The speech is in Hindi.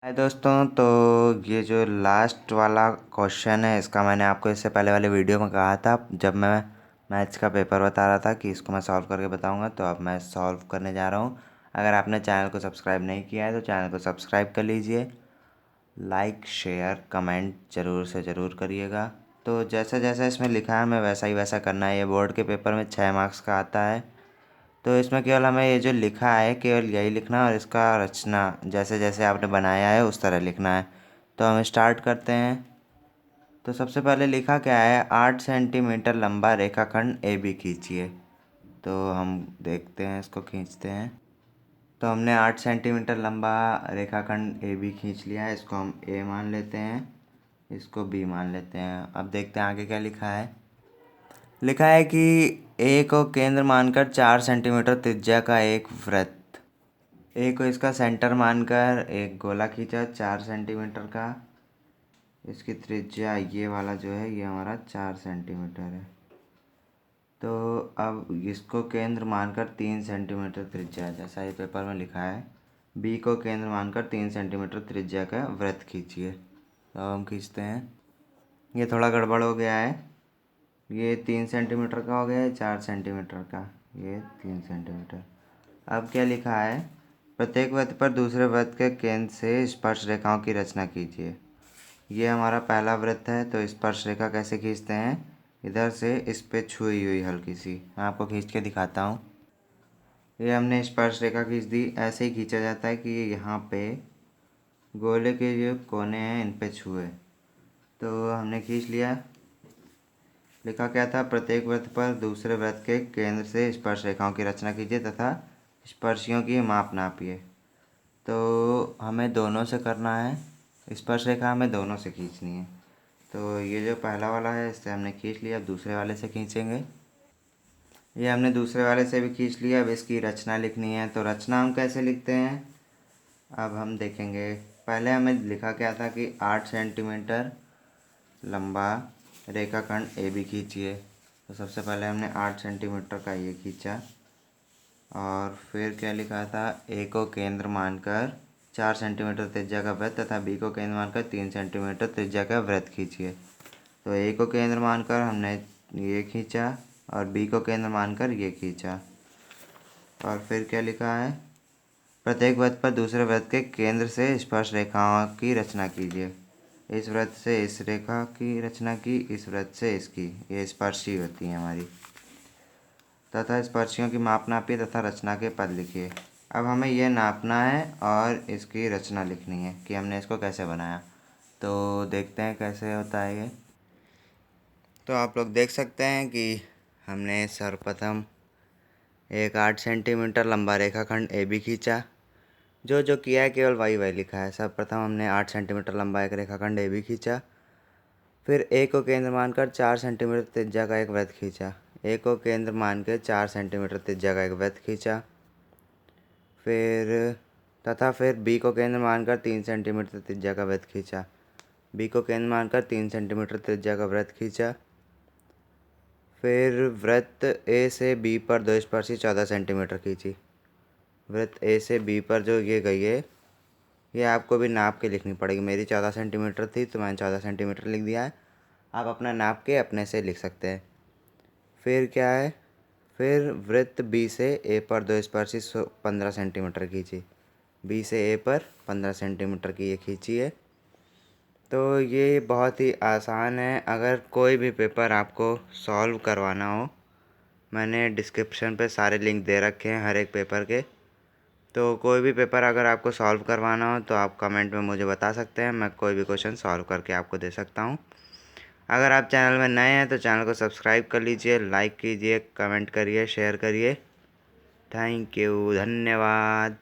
हाय दोस्तों, तो ये जो लास्ट वाला क्वेश्चन है इसका मैंने आपको इससे पहले वाले वीडियो में कहा था जब मैं मैथ्स का पेपर बता रहा था कि इसको मैं सॉल्व करके बताऊंगा। तो अब मैं सॉल्व करने जा रहा हूँ। अगर आपने चैनल को सब्सक्राइब नहीं किया है तो चैनल को सब्सक्राइब कर लीजिए। लाइक शेयर कमेंट ज़रूर से ज़रूर करिएगा। तो जैसा जैसा इसमें लिखा है हमें वैसा ही वैसा करना है। ये बोर्ड के पेपर में 6 मार्क्स का आता है। तो इसमें केवल हमें ये जो लिखा है केवल यही लिखना है और इसका रचना जैसे जैसे आपने बनाया है उस तरह लिखना है। तो हम स्टार्ट करते हैं। तो सबसे पहले लिखा क्या है, 8 सेंटीमीटर लंबा रेखाखंड ए बी खींचिए। तो हम देखते हैं, इसको खींचते हैं। तो हमने 8 सेंटीमीटर लंबा रेखाखंड ए बी खींच लिया है। इसको हम ए मान लेते हैं, इसको बी मान लेते हैं। अब देखते हैं आगे क्या लिखा है। लिखा है कि ए को केंद्र मानकर 4 सेंटीमीटर त्रिज्या का एक वृत्त, ए को इसका सेंटर मानकर एक गोला खींचा 4 सेंटीमीटर का। इसकी त्रिज्या ये वाला जो है ये हमारा 4 सेंटीमीटर है। तो अब इसको केंद्र मानकर 3 सेंटीमीटर त्रिज्या, जैसा ये पेपर में लिखा है, बी को केंद्र मानकर 3 सेंटीमीटर त्रिज्या का वृत्त खींचिए। तो अब हम खींचते हैं। ये थोड़ा गड़बड़ हो गया है। ये 3 सेंटीमीटर का हो गया है, 4 सेंटीमीटर का, ये 3 सेंटीमीटर। अब क्या लिखा है, प्रत्येक वृत्त पर दूसरे वृत्त के केंद्र से स्पर्श रेखाओं की रचना कीजिए। ये हमारा पहला वृत्त है। तो स्पर्श रेखा कैसे खींचते हैं, इधर से इस पे छुई हुई हल्की सी, मैं आपको खींच के दिखाता हूँ। ये हमने स्पर्श रेखा खींच दी। ऐसे ही खींचा जाता है कि ये यहाँ पे गोले के जो कोने हैं इन पे छुए। तो हमने खींच लिया। लिखा क्या था, प्रत्येक वृत्त पर दूसरे वृत्त के केंद्र से स्पर्श रेखाओं की रचना कीजिए तथा स्पर्शियों की माप नापिए। तो हमें दोनों से करना है, स्पर्श रेखा हमें दोनों से खींचनी है। तो ये जो पहला वाला है इससे हमने खींच लिया। अब दूसरे वाले से खींचेंगे। ये हमने दूसरे वाले से भी खींच लिया। अब इसकी रचना लिखनी है। तो रचना हम कैसे लिखते हैं अब हम देखेंगे। पहले हमें लिखा क्या था कि 8 सेंटीमीटर लंबा रेखाखंड ए बी खींचिए। तो सबसे पहले हमने 8 सेंटीमीटर का ये खींचा और फिर क्या लिखा था, ए को केंद्र मानकर 4 सेंटीमीटर त्रिज्या का वृत्त तथा बी को केंद्र मानकर 3 सेंटीमीटर त्रिज्या का वृत्त खींचिए। तो ए को केंद्र मानकर हमने ये खींचा और बी को केंद्र मानकर ये खींचा। और फिर क्या लिखा है, प्रत्येक वृत्त पर दूसरे वृत्त के केंद्र से स्पर्श रेखाओं की रचना कीजिए। इस वृत्त से इस रेखा की रचना की, इस वृत्त से इसकी, ये स्पर्शी होती है हमारी। तथा स्पर्शियों की माप नापिए तथा रचना के पद लिखिए। अब हमें यह नापना है और इसकी रचना लिखनी है कि हमने इसको कैसे बनाया। तो देखते हैं कैसे होता है ये। तो आप लोग देख सकते हैं कि हमने सर्वप्रथम एक 8 सेंटीमीटर लंबा रेखाखंड ए बी खींचा। जो जो किया है केवल वही वही लिखा है। सर्वप्रथम हमने 8 सेंटीमीटर लंबा एक रेखाखंड ए बी खींचा। फिर ए को केंद्र मानकर 4 सेंटीमीटर त्रिज्या का एक वृत्त खींचा। ए को केंद्र मान के 4 सेंटीमीटर त्रिज्या का एक वृत्त खींचा। फिर बी को केंद्र मानकर 3 सेंटीमीटर त्रिज्या का वृत्त खींचा। बी को केंद्र मानकर 3 सेंटीमीटर त्रिज्या का वृत्त खींचा। फिर वृत्त ए से बी पर दो स्पर्शी 14 सेंटीमीटर खींची। वृत्त ए से बी पर जो ये गई है ये आपको भी नाप के लिखनी पड़ेगी। मेरी 14 सेंटीमीटर थी तो मैंने 14 सेंटीमीटर लिख दिया है। आप अपना नाप के अपने से लिख सकते हैं। फिर क्या है, फिर वृत्त बी से ए पर दो स्पर्शी 15 सेंटीमीटर खींची। बी से ए पर 15 सेंटीमीटर की ये खींची है। तो ये बहुत ही आसान है। अगर कोई भी पेपर आपको सॉल्व करवाना हो, मैंने डिस्क्रिप्शन पे सारे लिंक दे रखे हैं हर एक पेपर के। तो कोई भी पेपर अगर आपको सॉल्व करवाना हो तो आप कमेंट में मुझे बता सकते हैं, मैं कोई भी क्वेश्चन सॉल्व करके आपको दे सकता हूँ। अगर आप चैनल में नए हैं तो चैनल को सब्सक्राइब कर लीजिए, लाइक कीजिए, कमेंट करिए, शेयर करिए। थैंक यू, धन्यवाद।